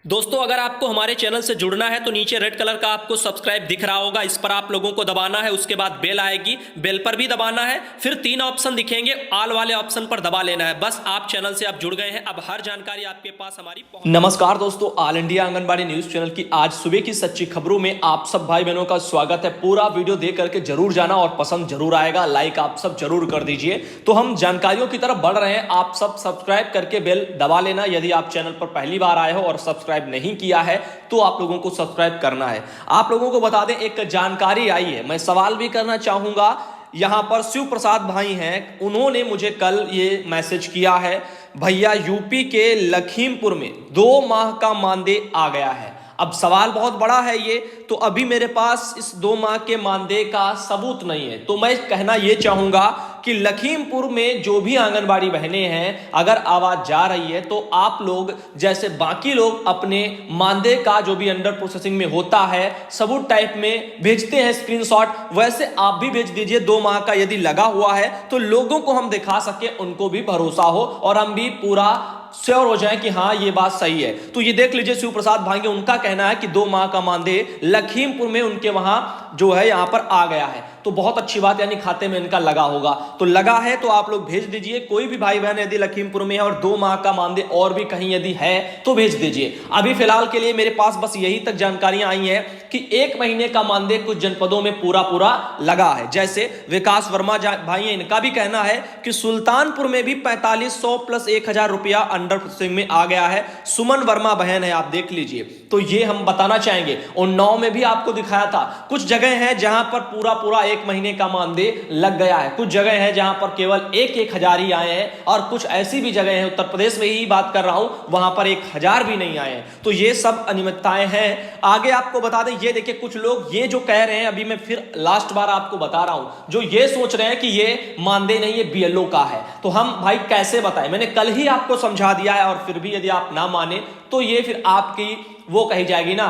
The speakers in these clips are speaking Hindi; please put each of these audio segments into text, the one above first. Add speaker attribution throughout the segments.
Speaker 1: दोस्तों, अगर आपको हमारे चैनल से जुड़ना है तो नीचे रेड कलर का आपको सब्सक्राइब दिख रहा होगा, इस पर आप लोगों को दबाना है। उसके बाद बेल आएगी, बेल पर भी दबाना है। फिर 3 ऑप्शन दिखेंगे, ऑल वाले ऑप्शन पर दबा लेना है। बस आप चैनल से आप जुड़ गए हैं, अब हर जानकारी आपके पास हमारी
Speaker 2: नमस्कार दोस्तों, all India anganwadi news channel की आज सुबह की सच्ची खबरों में आप सब भाई बहनों का स्वागत है। पूरा वीडियो देख करके जरूर जाना और पसंद जरूर आएगा, लाइक आप सब जरूर कर दीजिए। तो हम जानकारियों की तरफ बढ़ रहे हैं, आप सब सब्सक्राइब करके बेल दबा लेना। यदि आप चैनल पर पहली बार आए हो और सब्सक्राइब नहीं किया है तो आप लोगों को सब्सक्राइब करना है। आप लोगों को बता दें, एक जानकारी आई है, मैं सवाल भी करना चाहूंगा। यहां पर शिव प्रसाद भाई हैं, उन्होंने मुझे कल ये मैसेज किया है, भैया यूपी के लखीमपुर में 2 माह का मानदेय आ गया है। अब सवाल बहुत बड़ा है ये, तो अभी मेरे पास इस 2 माह के मानदेय का सबूत नहीं है। तो मैं कहना ये चाहूंगा कि लखीमपुर में जो भी आंगनबाड़ी बहनें हैं, अगर आवाज जा रही है तो आप लोग जैसे बाकी लोग अपने मानदेय का जो भी अंडर प्रोसेसिंग में होता है सबूत टाइप में भेजते हैं स्क्रीनशॉट, वैसे आप भी भेज दीजिए। 2 माह का यदि लगा हुआ है तो लोगों को हम दिखा सके, उनको भी भरोसा हो और हम भी पूरा श्योर हो जाए कि हाँ ये बात सही है। तो ये देख लीजिए, शिव प्रसाद भाई उनका कहना है कि 2 माह का मानदेय लखीमपुर में उनके वहां जो है यहां पर आ गया है। तो बहुत अच्छी बात, यानी खाते में इनका लगा होगा। तो लगा है तो आप लोग भेज दीजिए। कोई भी भाई बहन यदि लखीमपुर में है और 2 माह का मानदेय और भी कहीं यदि है तो भेज दीजिए। अभी फिलहाल के लिए मेरे पास बस यही तक जानकारियां आई हैं कि 1 महीने का मानदेय कुछ जनपदों में पूरा लगा है। जैसे विकास वर्मा भाई है, इनका भी कहना है कि सुल्तानपुर में भी 4500 प्लस 1000 रुपया अंडर प्रोसेसिंग में आ गया है। सुमन वर्मा बहन है, आप देख लीजिए। तो ये हम बताना चाहेंगे। उन्नाव में भी आपको दिखाया था, कुछ जगह है जहां पर पूरा 1 महीने का मानदेय लग गया है। कुछ जगह है जहां पर केवल 1-1 हजार ही आए हैं और कुछ ऐसी भी जगह है, उत्तर प्रदेश में ही बात कर रहा हूं, वहां पर 1000 भी नहीं आए हैं। तो ये सब अनियमितताएं हैं। आगे आपको बता दें, ये देखिए कुछ लोग ये जो कह रहे हैं, अभी मैं फिर लास्ट बार आपको बता रहा हूं, जो ये सोच रहे हैं कि ये मानदेय नहीं, ये बीएलओ का है। तो हम भाई कैसे बताएं, मैंने कल ही आपको समझा दिया है और फिर भी यदि आप ना माने तो ये फिर आपकी वो कही जाएगी ना,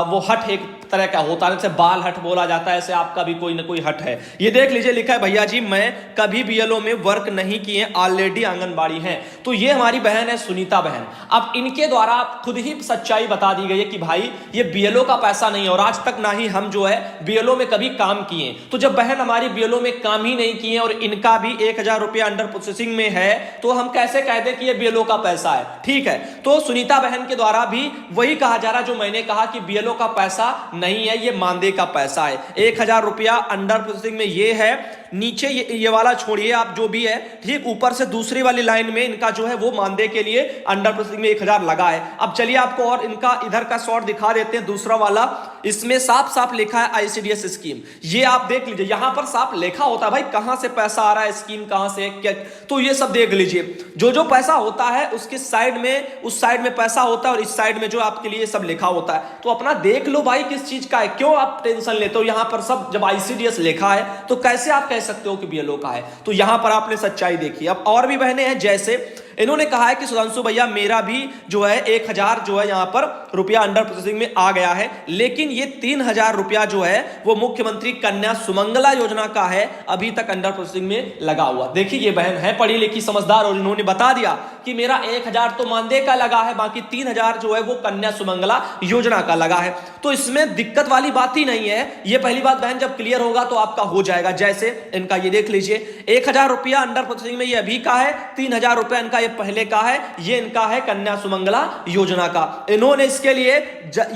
Speaker 2: वो हट एक तरह का होता है, जैसे बाल हट बोला जाता है, ऐसे आपका भी कोई ना कोई हट है। ये देख लीजिए, लिखा है, भैया जी मैं कभी बीएलओ में वर्क नहीं किए, ऑलरेडी आंगनबाड़ी हैं। तो ये हमारी बहन है सुनीता बहन। अब इनके द्वारा खुद ही सच्चाई बता दी गई है कि भाई ये बीएलओ का पैसा नहीं है और आज तक ना ही हम जो है बीएलओ में कभी काम किए। तो जब बहन हमारी बीएलओ में काम ही नहीं किए और इनका भी 1000 रुपया अंडर प्रोसेसिंग में है, तो हम कैसे कह दें कि ये बीएलओ का पैसा है? ठीक है, तो सुनीता बहन के द्वारा भी वही कहा जा रहा है जो मैंने कहा कि बीएलओ का पैसा नहीं है, ये मानदेय का पैसा है। 1000 रुपया अंडर प्रोसेसिंग में ये है। नीचे ये वाला छोड़िए आप, जो भी है ठीक ऊपर से दूसरी वाली लाइन में इनका जो है वो मानदेय के लिए अंडर प्रोसेसिंग में 1000 लगा है। अब चलिए आपको और इनका इधर का शॉर्ट दिखा देते हैं, दूसरा वाला। इसमें साफ लिखा है आईसीडीएस स्कीम। ये आप देख लीजिए, यहां पर साफ लिखा होता है भाई कहां से पैसा आ रहा है, स्कीम कहां से क्या, तो ये सब देख लीजिए। जो पैसा होता है उसके साइड में, उस साइड में पैसा होता है और इस साइड में जो आपके लिए सब लिखा होता है। तो अपना देख लो भाई किस चीज का है, क्यों आप टेंशन लेते हो? यहां पर सब जब आईसीडीएस लिखा है तो कैसे आप कह सकते हो कि बीएलओ का है? तो यहां पर आपने सच्चाई देखी। अब और भी बहनें हैं, जैसे इन्होंने कहा है कि सुधांशु भैया मेरा भी जो है 1000 जो है यहां पर रुपया अंडर प्रोसेसिंग में आ गया है, लेकिन ये 3000 रुपया जो है वो मुख्यमंत्री कन्या सुमंगला योजना का है, अभी तक अंडर प्रोसेसिंग में लगा हुआ। देखिए ये बहन है पढ़ी लिखी समझदार और इन्होंने बता दिया कि मेरा 1000 तो मानदेय का लगा है, बाकी 3000 जो है वो कन्या सुमंगला योजना का लगा है। तो इसमें दिक्कत वाली बात ही नहीं है। ये पहली बात बहन, जब क्लियर होगा तो आपका हो जाएगा। जैसे इनका ये देख लीजिए, 1000 रुपया अंडर प्रोसेसिंग में ये अभी का है, 3000 रुपया इनका पहले का है, ये इनका है कन्या सुमंगला योजना का। इन्होंने इसके लिए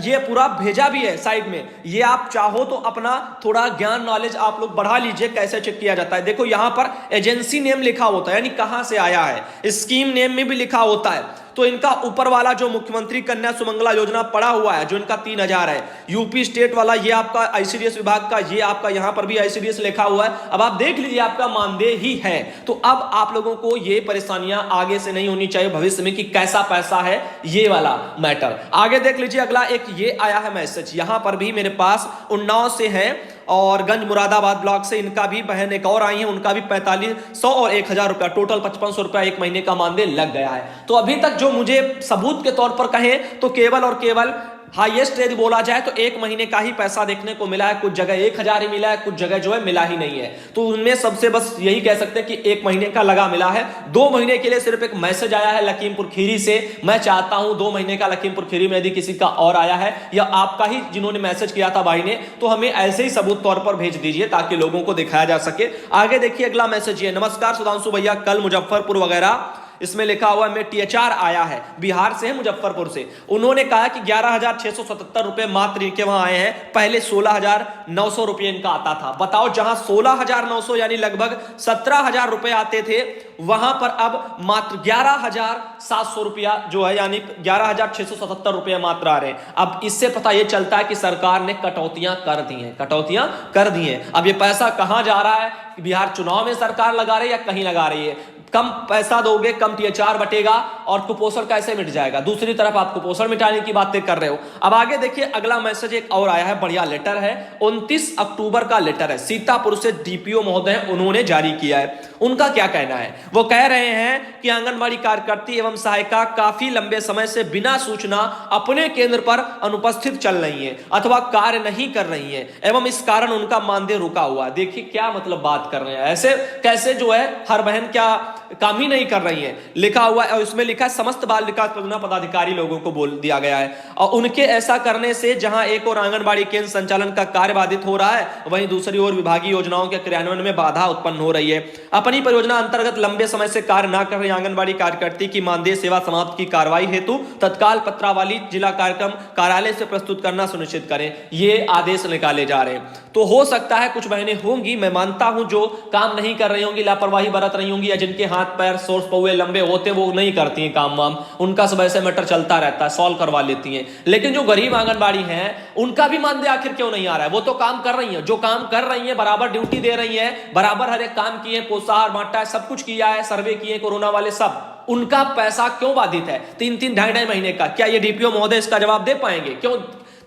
Speaker 2: ये पूरा भेजा भी है साइड में। ये आप चाहो तो अपना थोड़ा ज्ञान नॉलेज आप लोग बढ़ा लीजिए, कैसे चेक किया जाता है। देखो यहां पर एजेंसी नेम लिखा होता है, यानी कहां से आया है, स्कीम नेम में भी लिखा होता है। तो इनका ऊपर वाला जो मुख्यमंत्री कन्या सुमंगला योजना पड़ा हुआ है, जो इनका 3000 है, यूपी स्टेट वाला ये आपका आईसीडीएस विभाग का, ये आपका यहां पर भी आईसीडीएस लिखा हुआ है। अब आप देख लीजिए आपका मानदेय ही है। तो अब आप लोगों को ये परेशानियां आगे से नहीं होनी चाहिए भविष्य में कि कैसा पैसा है, ये वाला मैटर। आगे देख लीजिए, अगला एक ये आया है मैसेज, यहां पर भी मेरे पास उन्नाव से है और गंज मुरादाबाद ब्लॉक से इनका भी बहन एक और आई है, उनका भी 4500 और 1000 रुपया, टोटल 5500 रुपया 1 महीने का मानदेय लग गया है। तो अभी तक जो मुझे सबूत के तौर पर कहें तो केवल और केवल हाईएस्ट यदि बोला जाए तो एक महीने का ही पैसा देखने को मिला है, कुछ जगह 1000 ही मिला है, कुछ जगह जो है मिला ही नहीं है। तो उनमें सबसे बस यही कह सकते हैं कि एक महीने का लगा मिला है। 2 महीने के लिए सिर्फ एक मैसेज आया है लखीमपुर खीरी से। मैं चाहता हूं 2 महीने का लखीमपुर खीरी में यदि किसी का और आया है या आपका ही जिन्होंने मैसेज किया था भाई ने, तो हमें ऐसे ही सबूत तौर पर भेज दीजिए ताकि लोगों को दिखाया जा सके। आगे देखिए अगला मैसेज ये, नमस्कार सुधांशु भैया, कल मुजफ्फरपुर वगैरह इसमें लिखा हुआ है, THR आया है, बिहार से है, मुजफ्फरपुर से। उन्होंने कहा कि 11,677 रुपए मात्र इनके वहां आए हैं, पहले 16,900 रुपए इनका आता था। बताओ, जहां 16,900 यानी लगभग 17,000 रुपए आते थे, वहां पर अब मात्र 11,700 रुपया जो है यानी 11,677 रुपए मात्र आ रहे हैं। अब इससे पता यह चलता है कि सरकार ने कटौतियां कर दी हैं, कटौतियां कर दी हैं। अब यह पैसा कहां जा रहा है? बिहार चुनाव में सरकार लगा रही है या कहीं लगा रही है? कम पैसा दोगे, कम THR बटेगा और कुपोषण कैसे मिट जाएगा? दूसरी तरफ आप कुपोषण मिटाने की बातें कर रहे हो। अब आगे देखिए अगला मैसेज एक और आया है, बढ़िया लेटर है, 29 अक्टूबर का लेटर है, सीतापुर से DPO महोदय उन्होंने जारी किया है। उनका क्या कहना है? वो कह रहे हैं कि आंगनबाड़ी कार्यकर्ती एवं सहायिका काफी लंबे समय से बिना सूचना अपने केंद्र पर अनुपस्थित चल रही है अथवा कार्य नहीं कर रही है एवं इस कारण उनका मानदेय रुका हुआ है। देखिए क्या मतलब बात कर रहे हैं, ऐसे कैसे जो है हर बहन क्या काम ही नहीं कर रही है? लिखा हुआ है और इसमें लिखा है समस्त बाल विकास परियोजना पदाधिकारी लोगों को बोल दिया गया है। और उनके ऐसा करने से जहां एक और आंगनबाड़ी केंद्र संचालन का कार्य बाधित हो रहा है, वहीं दूसरी ओर विभागीय योजनाओं के क्रियान्वयन में बाधा उत्पन्न हो रही है। अपनी परियोजना अंतर्गत लंबे समय से कार्य न कर रही आंगनबाड़ी कार्यकर्ती की मानदेय सेवा समाप्त की कार्रवाई हेतु तत्काल पत्रावली जिला कार्यक्रम कार्यालय से प्रस्तुत करना सुनिश्चित करें, ये आदेश निकाले जा रहे हैं। तो हो सकता है कुछ बहनें होंगी, मैं मानता हूं, जो काम नहीं कर रही होंगी, लापरवाही बरत रही होंगी, या जिनके हाथ पैर सोर्स पौए लंबे होते वो नहीं करती हैं काम वाम, उनका सब ऐसे मैटर चलता रहता है, सॉल्व करवा लेती हैं। लेकिन जो गरीब आंगनबाड़ी हैं उनका भी मानदेय आखिर क्यों नहीं आ रहा है? वो तो काम कर रही है, जो काम कर रही है बराबर ड्यूटी दे रही है, बराबर हर एक काम किए, पोषाहार बांटा है, सब कुछ किया है, सर्वे किए कोरोना वाले सब, उनका पैसा क्यों बाधित है 3-3 ढाई-ढाई महीने का? क्या ये DPO महोदय इसका जवाब दे पाएंगे? क्यों?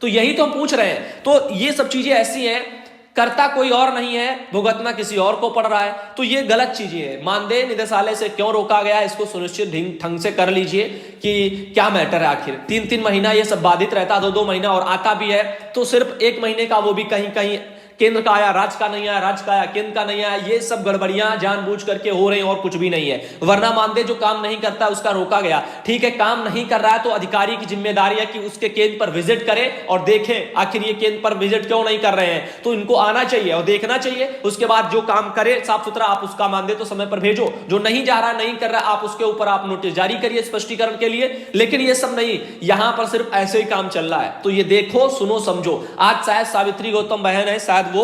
Speaker 2: तो यही तो हम पूछ रहे हैं। तो ये सब चीजें ऐसी हैं, करता कोई और नहीं है, भुगतना किसी और को पड़ रहा है, तो ये गलत चीजें है। मानदेय निदेशालय से क्यों रोका गया है, इसको सुनिश्चित ढंग से कर लीजिए कि क्या मैटर है। आखिर 3-3 महीना ये सब बाधित रहता, 2-2 महीना और आता भी है तो सिर्फ 1 महीने का, वो भी कहीं कहीं केंद्र का आया, राज्य का नहीं आया, राज्य का आया, केंद्र का नहीं आया। ये सब गड़बड़ियां जानबूझ करके हो रही हैं और कुछ भी नहीं है। वरना मानदेय जो काम नहीं करता उसका रोका गया, ठीक है, काम नहीं कर रहा है तो अधिकारी की जिम्मेदारी है कि उसके केंद्र पर विजिट करे और देखें आखिर ये केंद्र पर विजिट क्यों नहीं कर रहे हैं। तो इनको आना चाहिए और देखना चाहिए, उसके बाद जो काम करे साफ सुथरा आप उसका मानदेय तो समय पर भेजो। जो नहीं जा रहा, नहीं कर रहा, आप उसके ऊपर आप नोटिस जारी करिए स्पष्टीकरण के लिए। लेकिन ये सब नहीं, यहां पर सिर्फ ऐसे ही काम चल रहा है। तो ये देखो, सुनो, समझो। आज शायद सावित्री गौतम बहन है, शायद वो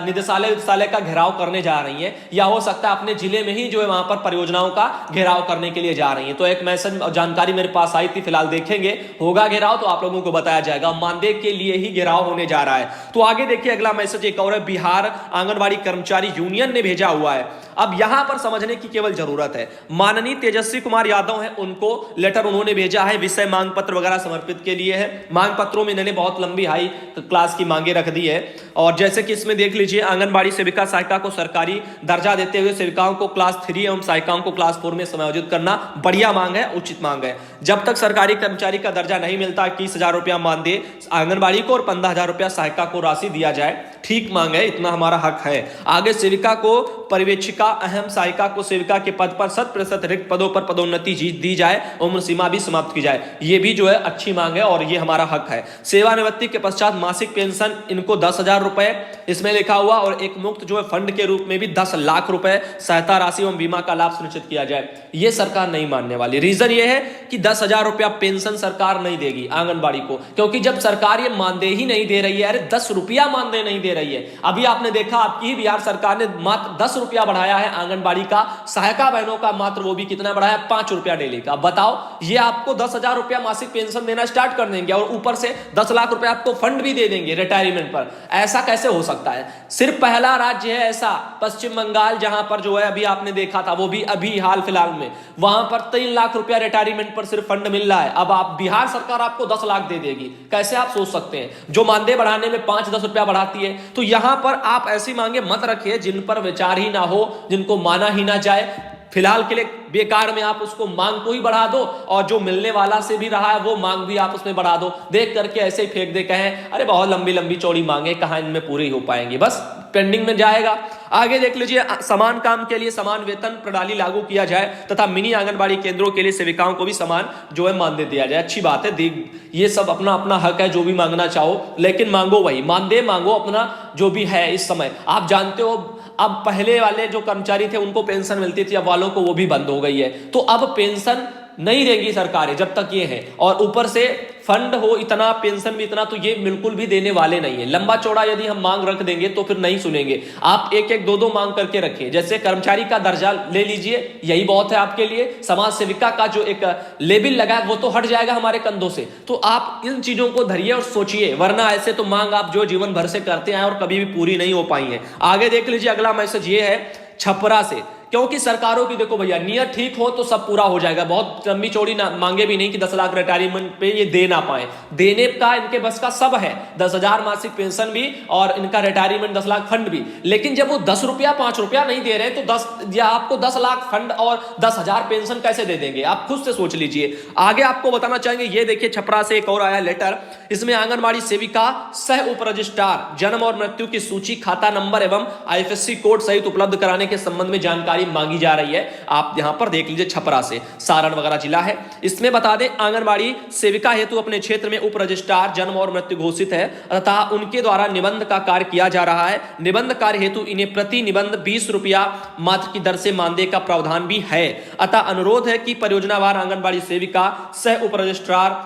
Speaker 2: निदेशालय का घेराव करने जा रही है, या हो सकता है अपने जिले में ही जो है वहां पर परियोजनाओं का घेराव करने के लिए जा रही है। तो एक मैसेज जानकारी मेरे पास आई थी, फिलहाल देखेंगे, होगा घेराव तो आप लोगों को बताया जाएगा। मानदेय के लिए ही घेराव होने जा रहा है। तो आगे देखिए अगला मैसेज एक और है, बिहार आंगनबाड़ी कर्मचारी यूनियन ने भेजा हुआ है। अब यहां पर समझने की केवल जरूरत है, माननीय तेजस्वी कुमार यादव है, उनको लेटर उन्होंने भेजा है, विषय मांग पत्र वगैरह समर्पित के लिए है। मांग पत्रों में इन्होंने बहुत लंबी हाई क्लास की मांगे रख दी है। और जैसे कि इसमें देख लीजिए, आंगनबाड़ी सेविका सहायिका को सरकारी दर्जा देते हुए सेविकाओं को क्लास 3 एवं सहायिकाओं को क्लास 4 में समायोजित करना बढ़िया मांग है, उचित मांग है। जब तक सरकारी कर्मचारी का दर्जा नहीं मिलता, 21,000 रुपया मानदेय आंगनबाड़ी को और 15,000 रुपया सहायिका को राशि दिया जाए, ठीक मांग है, इतना हमारा हक है। आगे सेविका को पर्यवेक्षिका, अहम सहायिका को सेविका के पद पर 100% रिक्त पदों पर पदोन्नति दी जाए, उम्र सीमा भी समाप्त की जाए, ये भी जो है अच्छी मांग है और ये हमारा हक है। सेवानिवृत्ति के पश्चात मासिक पेंशन इनको 10,000 रुपए इसमें लिखा हुआ, और एक मुक्त जो है फंड के रूप में भी 10 लाख रुपए सहायता राशि एवं बीमा का लाभ सुनिश्चित किया जाए। ये सरकार नहीं मानने वाली। रीजन ये है कि 10,000 रुपया पेंशन सरकार नहीं देगी आंगनबाड़ी को, क्योंकि जब सरकार ये मानदेय ही नहीं दे रही है, अरे 10 रुपया मानदेय नहीं दे रही है। अभी आपने देखा, आपकी ही बिहार सरकार ने मात्र 10 रुपया बढ़ाया है आंगनबाड़ी का, सहायिका बहनों का मात्र वो भी कितना बढ़ाया, 5 रुपया डेली का। बताओ, ये आपको 10,000 रुपया मासिक पेंशन देना स्टार्ट कर देंगे और ऊपर से 10 लाख रुपया आपको फंड भी दे देंगे रिटायरमेंट पर। ऐसा कैसे हो सकता है? सिर्फ पहला राज्य है ऐसा, पश्चिम बंगाल, जहां पर जो है अभी आपने देखा था, वो भी अभी हाल फिलहाल में, वहां पर 3 लाख रुपया रिटायरमेंट पर सिर्फ फंड मिल रहा है। अब आप बिहार सरकार आपको 10 लाख दे देगी, कैसे आप सोच सकते हैं? जो मानदेय बढ़ाने में 5-10 रुपया बढ़ाती है। तो यहां पर आप ऐसी मांगे मत रखिए जिन पर विचार ही ना हो, जिनको माना ही ना जाए। फिलहाल के लिए बेकार में आप उसको मांग को ही बढ़ा दो और जो मिलने वाला से भी रहा है वो मांग भी आप उसमें बढ़ा दो। देख करके ऐसे ही फेंक दे, कहें अरे बहुत लंबी लंबी चौड़ी मांगे, कहां इनमें पूरी हो पाएंगी, बस पेंडिंग में जाएगा। आगे देख लीजिए, समान काम के लिए समान वेतन प्रणाली लागू किया जाए तथा मिनी आंगनबाड़ी केंद्रों के लिए सेविकाओं को भी समान जो है मानदेय दिया जाए। अच्छी बात है, ये सब अपना अपना हक है, जो भी मांगना चाहो, लेकिन मांगो वही मानदेय मांगो अपना जो भी है। इस समय आप जानते हो अब पहले वाले जो कर्मचारी थे उनको पेंशन मिलती थी, अब वालों को वो भी बंद हो गई है। तो अब पेंशन नहीं देंगी सरकारें जब तक ये है, और ऊपर से फंड हो इतना, पेंशन भी इतना, तो ये बिल्कुल भी देने वाले नहीं है। लंबा चौड़ा यदि हम मांग रख देंगे तो फिर नहीं सुनेंगे। आप एक एक दो दो मांग करके रखिए, जैसे कर्मचारी का दर्जा ले लीजिए, यही बहुत है आपके लिए। समाज सेविका का जो एक लेबल लगा है वो तो हट जाएगा हमारे कंधों से। तो आप इन चीजों को धरिए और सोचिए, वरना ऐसे तो मांग आप जो जीवन भर से करते हैं और कभी भी पूरी नहीं हो पाई है। आगे देख लीजिए, अगला मैसेज ये है छपरा से, क्योंकि सरकारों की देखो भैया नियत ठीक हो तो सब पूरा हो जाएगा। बहुत लंबी चौड़ी मांगे भी नहीं कि 10 लाख रिटायरमेंट पे ये दे ना पाए, देने का इनके बस का सब है। 10,000 मासिक पेंशन भी और इनका रिटायरमेंट 10 लाख फंड भी। लेकिन जब वो 10 रुपया 5 रुपया नहीं दे रहे तो 10 या आपको 10 लाख फंड और 10,000 पेंशन कैसे दे देंगे? आप खुद से सोच लीजिए। आगे आपको बताना चाहेंगे, ये देखिए छपरा से एक और आया लेटर। इसमें आंगनबाड़ी सेविका सह उप रजिस्ट्रार जन्म और मृत्यु की सूची, खाता नंबर एवं IFSC कोड सहित उपलब्ध कराने के संबंध में जानकारी मांगी जा रही है। आप यहां पर देख लीजिए, छपरा से, सारण वगैरह जिला है। इसमें बता दें, आंगनबाड़ी सेविका हेतु अपने क्षेत्र में उप रजिस्ट्रार जन्म और मृत्यु घोषित है तथा उनके द्वारा निबंध का कार्य किया जा रहा है। निबंध कार्य हेतु इन्हें प्रति निबंध 20 रुपया मात्र की दर से मानदेय का प्रावधान भी है। अतः अनुरोध है कि परियोजनावार आंगनबाड़ी सेविका सह उप रजिस्ट्रार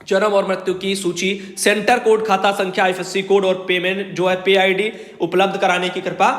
Speaker 2: जन्म और मृत्यु की सूची, सेंटर कोड, खाता संख्या, IFSC कोड और पेमेंट जो है पे ID उपलब्ध कराने की कृपा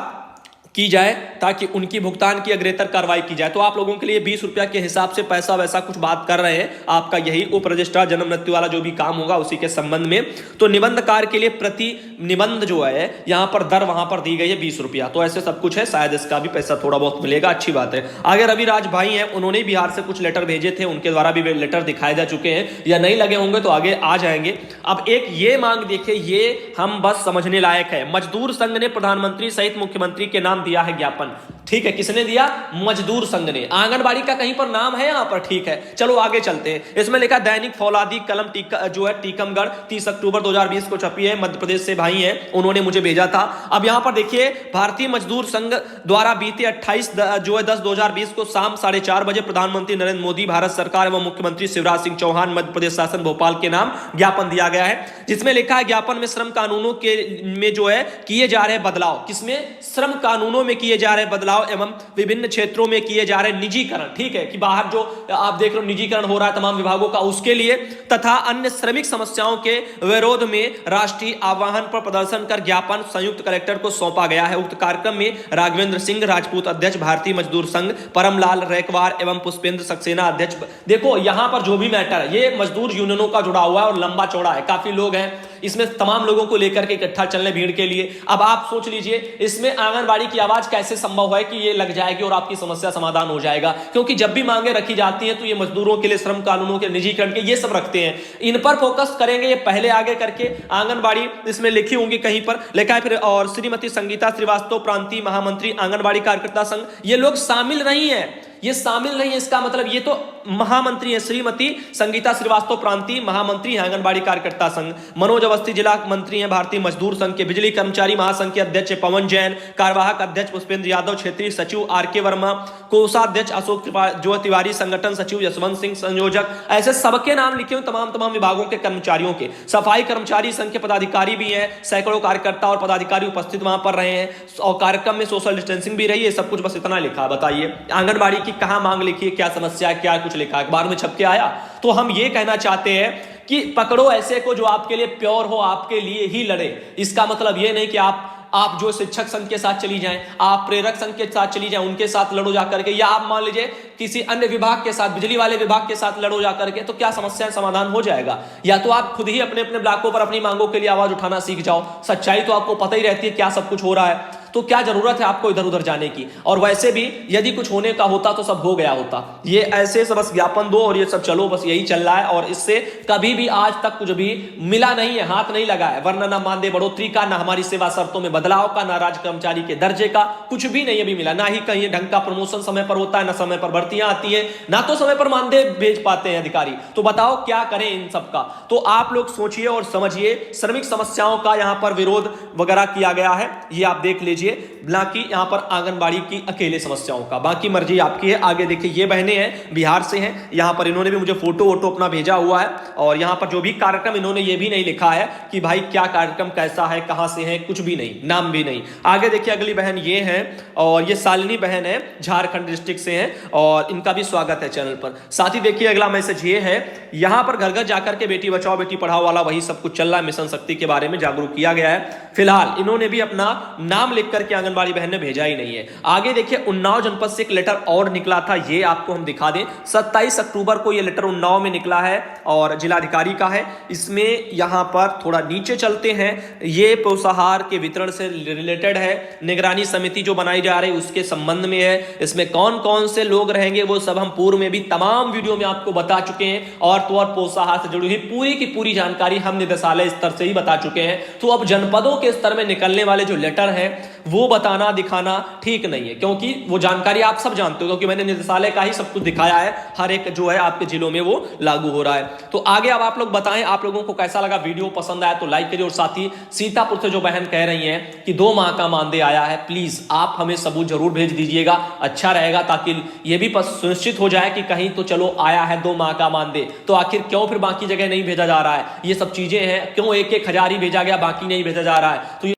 Speaker 2: की जाए ताकि उनकी भुगतान की अग्रेतर कार्रवाई की जाए। तो आप लोगों के लिए 20 रुपया के हिसाब से पैसा वैसा कुछ बात कर रहे हैं, आपका यही उप रजिस्ट्रार जन्म मृत्यु वाला जो भी काम होगा उसी के संबंध में। तो निबंध कार्य के लिए प्रति निबंध जो है यहाँ पर दर वहां पर दी गई है 20 रुपया। तो ऐसे सब कुछ है, शायद इसका भी पैसा थोड़ा बहुत मिलेगा, अच्छी बात है। आगे रविराज भाई हैं, उन्होंने बिहार से कुछ लेटर भेजे थे, उनके द्वारा भी लेटर दिखाए जा चुके हैं, या नहीं लगे होंगे तो आगे आ जाएंगे। अब एक ये मांग देखिए, ये हम बस समझने लायक है। मजदूर संघ ने प्रधानमंत्री सहित मुख्यमंत्री के नाम दिया है ज्ञापन। ठीक है, किसने दिया? मजदूर संघ ने। आंगनबाड़ी का कहीं पर नाम है यहां पर? ठीक है, चलो आगे चलते हैं। इसमें लिखा दैनिक फौलादी कलम जो है टीकमगढ़ 30 अक्टूबर 2020 को छपी है, मध्य प्रदेश से भाई हैं, उन्होंने मुझे भेजा था। अब यहां पर देखिए, भारतीय मजदूर संघ द्वारा बीते 28/10/2020 को शाम 4:30 बजे प्रधानमंत्री नरेंद्र मोदी, भारत सरकार एवं मुख्यमंत्री शिवराज सिंह चौहान, मध्य प्रदेश शासन भोपाल के नाम ज्ञापन दिया गया है, जिसमें लिखा है ज्ञापन में श्रम कानूनों के में जो है किए जा रहे बदलाव। किसमें? श्रम कानूनों में किए जा रहे बदलाव एवं विभिन्न क्षेत्रों में किए जा रहे निजीकरण। ठीक है, कि बाहर जो आप देख रहे हो निजीकरण हो रहा है तमाम विभागों का, उसके लिए तथा अन्य श्रमिक समस्याओं के विरोध में राष्ट्रीय आह्वान पर प्रदर्शन कर ज्ञापन संयुक्त कलेक्टर को सौंपा गया है। उक्त कार्यक्रम में राघवेंद्र सिंह राजपूत अध्यक्ष भारतीय मजदूर संघ, परमलाल रैकवार एवं पुष्पेंद्र सक्सेना अध्यक्ष। देखो यहां पर जो भी मैटर है ये मजदूर यूनियनों का जुड़ा हुआ है और लंबा चौड़ा है, काफी लोग हैं इसमें, तमाम लोगों को लेकर के इकट्ठा चलने भीड़ के लिए। अब आप सोच लीजिए इसमें आंगनबाड़ी की आवाज कैसे संभव है कि ये लग जाएगी और आपकी समस्या समाधान हो जाएगा, क्योंकि जब भी मांगे रखी जाती हैं तो ये मजदूरों के लिए, श्रम कानूनों के, निजीकरण के, ये सब रखते हैं। इन पर फोकस करेंगे, ये पहले आगे करके आंगनबाड़ी इसमें लिखी होंगी कहीं पर लिखा है। फिर और श्रीमती संगीता श्रीवास्तव प्रांतीय महामंत्री आंगनबाड़ी कार्यकर्ता संघ, ये लोग शामिल नहीं है, ये शामिल नहीं है, इसका मतलब ये तो महामंत्री है। श्रीमती संगीता श्रीवास्तव प्रांतीय महामंत्री हैं आंगनबाड़ी कार्यकर्ता संघ। मनोज अवस्थी जिला मंत्री हैं भारतीय मजदूर संघ के। बिजली कर्मचारी महासंघ के अध्यक्ष पवन जैन, कार्यवाहक अध्यक्ष पुष्पेंद्र यादव, क्षेत्रीय सचिव RK वर्मा, कोषाध्यक्ष अशोक जो तिवारी, संगठन सचिव यशवंत सिंह, संयोजक, ऐसे सबके नाम लिखे हुए तमाम विभागों के कर्मचारियों के। सफाई कर्मचारी संघ के पदाधिकारी भी हैं, सैकड़ों कार्यकर्ता और पदाधिकारी उपस्थित वहां पर रहे हैं और कार्यक्रम में सोशल डिस्टेंसिंग भी रही है। सब कुछ बस इतना लिखा। बताइए आंगनबाड़ी की कहां मांग लिखी है, क्या समस्या है, क्या कुछ लिखा है, अखबार में छप के आया? तो हम ये कहना चाहते हैं कि पकड़ो ऐसे को जो आपके लिए प्योर हो, आपके लिए ही लड़े। इसका मतलब ये नहीं कि आप जो शिक्षक संघ के साथ चली जाएं, आप प्रेरक संघ के साथ चली जाएं, उनके साथ लड़ो जाकर के, या आप मान लीजिए किसी अन्य विभाग के साथ, बिजली वाले विभाग के साथ लड़ो जाकर के, तो क्या समस्या समाधान हो जाएगा? या तो आप खुद ही अपने अपने ब्लॉकों पर अपनी मांगों के लिए आवाज उठाना सीख जाओ। सच्चाई तो आपको पता ही रहती है क्या सब कुछ हो रहा है। तो क्या जरूरत है आपको इधर उधर जाने की। और वैसे भी यदि कुछ होने का होता तो सब हो गया होता। ये ऐसे सब बस ज्ञापन दो और ये सब चलो, बस यही चल रहा है। और इससे कभी भी आज तक कुछ भी मिला नहीं है, हाथ नहीं लगा है, वरना ना मानदेय बढ़ोतरी का, ना हमारी सेवा शर्तों में बदलाव का, ना राज्य कर्मचारी के दर्जे का, कुछ भी नहीं अभी मिला। ना ही कहीं ढंग का प्रमोशन समय पर होता है, ना समय पर भर्तियां आती है, ना तो समय पर मानदेय भेज पाते हैं अधिकारी। तो बताओ क्या करें इन सब का। तो आप लोग सोचिए और समझिए। श्रमिक समस्याओं का यहां पर विरोध वगैरह किया गया है, ये आप देख लीजिए, ना कि यहां पर आंगनबाड़ी की अकेले समस्याओं का। बाकी मर्जी आपकी है। आगे देखिए, ये बहनें हैं, बिहार से हैं, यहां पर इन्होंने भी मुझे फोटो वोटो अपना भेजा हुआ है। और यहां पर जो भी कार्यक्रम, इन्होंने ये भी नहीं लिखा है कि भाई क्या कार्यक्रम कैसा है, कहां से है, कुछ भी नहीं, नाम भी नहीं। आगे देखिए, अगली बहन ये है, और ये शालिनी बहन है, झारखंड डिस्ट्रिक्ट से हैं, और इनका भी स्वागत है चैनल पर। साथ ही देखिए अगला मैसेज ये है, यहां पर घर घर जाकर के बेटी बचाओ बेटी पढ़ाओ वाला वही सब कुछ चल रहा है, मिशन शक्ति के बारे में जागरूक किया गया है। फिलहाल इन्होंने भी अपना नाम लिख करके आंगनबाड़ी बहन ने भेजा ही नहीं है। आगे देखिए, उन्नाव जनपद से एक लेटर और निकला था, ये आपको हम दिखा दें। 27 अक्टूबर को ये लेटर उन्नाव में निकला है और जिलाधिकारी का है। इसमें यहां पर थोड़ा नीचे चलते हैं, ये पोषाहार के वितरण से रिलेटेड है, निगरानी समिति जो बनाई जा रही है उसके संबंध में है। इसमें कौन कौन से लोग रहेंगे वो सब हम पूर्व में भी तमाम वीडियो में आपको बता चुके हैं, और तो और पोषाहार से जुड़ी हुई पूरी की पूरी जानकारी हम निदेशालय स्तर से ही बता चुके हैं। तो अब जनपदों के स्तर में निकलने वाले जो लेटर है वो बताना दिखाना ठीक नहीं है, क्योंकि वो जानकारी आप सब जानते हो, क्योंकि मैंने निदेशालय का ही सब कुछ दिखाया है, हर एक जो है आपके जिलों में वो लागू हो रहा है। तो आगे अब आप लोग बताएं, आप लोगों को कैसा लगा, वीडियो पसंद आया तो लाइक करिए। और साथ ही सीतापुर से जो बहन कह रही हैं कि 2 माह का मानदेय आया है, प्लीज आप हमें सबूत जरूर भेज दीजिएगा, अच्छा रहेगा, ताकि ये भी सुनिश्चित हो जाए कि कहीं तो चलो आया है 2 माह का मानदेय, तो आखिर क्यों फिर बाकी जगह नहीं भेजा जा रहा है। ये सब चीजें हैं, क्यों 1-1 हजार ही भेजा गया, बाकी नहीं भेजा जा रहा है। तो